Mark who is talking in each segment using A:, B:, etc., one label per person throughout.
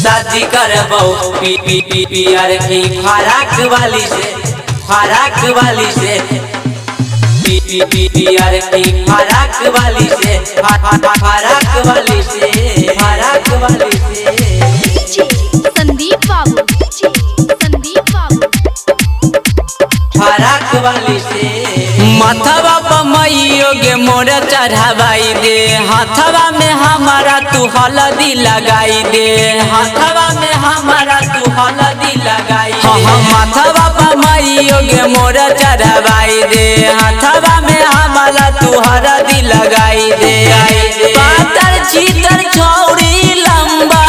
A: शादी करबो पियर की फराक वाली से, फराक वाली से, पियर की फराक वाली से, फराक वाली से, फराक वाली से।
B: संदीप बाबू, संदीप बाबू,
A: फराक वाली से। माथवा पर मैयो गे मोर चढ़ावाई दे, हाथवा में हमारा तू हल्दी लगाई दे, हाथवा में हमारा तू हल्दी लगाई दे। माथवा पर मैयो गे मोर चढ़ावाई दे, हाथवा में हमारा तू हल्दी लगाई दे। पातर चीतर छौड़ी लंबा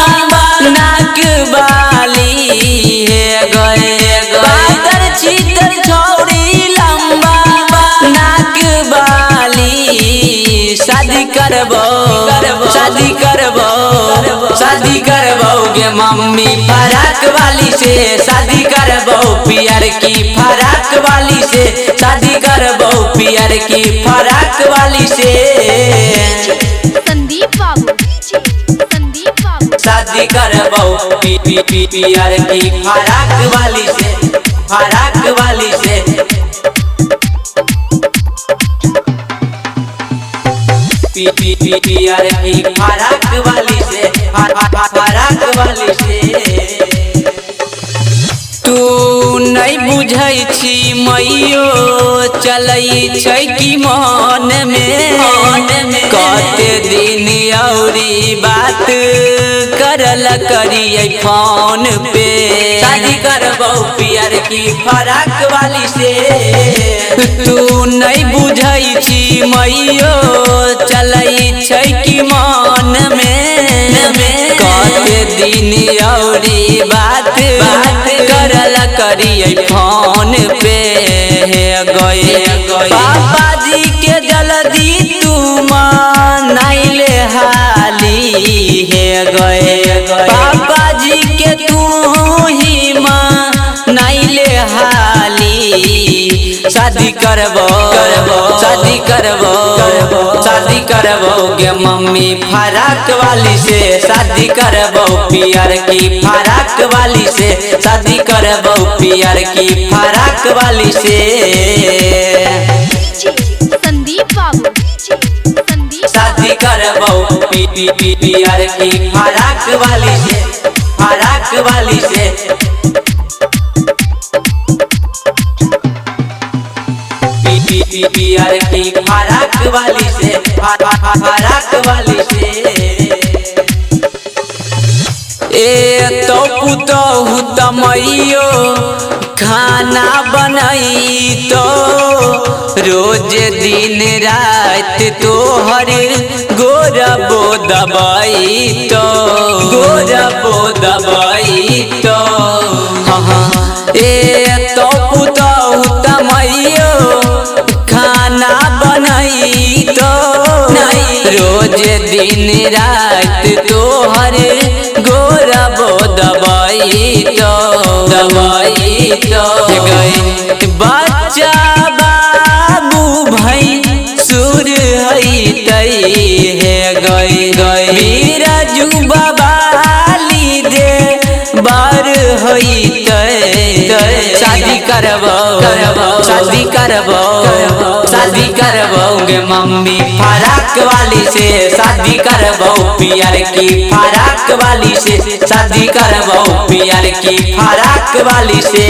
A: नाक वाली है गए, पातर चीतर छौड़ी लंबा नाक वाली। शादी करबो, शादी करबो, शादी करबो गे मम्मी फराक वाली से, शादी करबो पियर की फराक वाली से, शादी करबो पियर की फराक वाली से।
B: संदीप बाबू, संदीप बाबू,
A: शादी करबो पियर की फराक वाली से, फराक वाली से। पियर की फराक वाली से, फराक वाली से। तू नहीं बुझै छी मैयो चलै छै कि मन में, कते दिन औरी बात करल करिए फोन पे। शादी करबो पियर की फराक वाली से। तू नहीं बुझै छी मैयो चलै छै कि मन में, कते दिन औरी बात करल करिए फोन पे। गए पापा जी के जल्दी तू मनाइले हाली है गए, पापा जी के तू ही मनाइले हाली। शादी करबो, शादी करबो, शादी करबो गे मम्मी फराक वाली से, शादी करबो पियर की फराक वाली से, शादी करबो पियर की फराक वाली से।
B: संदीप बाबू, संदीप,
A: शादी करबो पियर की फराक वाली से, फराक वाली से। पियर की फराक वाली से, फराक वाली से। ए तो पुतहु तमैयो खाना बनई तो रोज दिन रात तोहर गोरबो दबाई तो, गोरबो दबाई तो। ए तो पुतहु तमैयो खाना बनई तो रोज दिन रात तोहर गोरबो दबाई तो, दबाई तो। गई बच्चा बाबू भाई सुर हई तई है गई, बीराजू बाबाली दे बार हई तई। शादी करबो, शादी करबो, शादी करबो गे मम्मी फराक वाली से, शादी करबो पियर की फराक वाली से, शादी करबो पियर की फराक वाली से।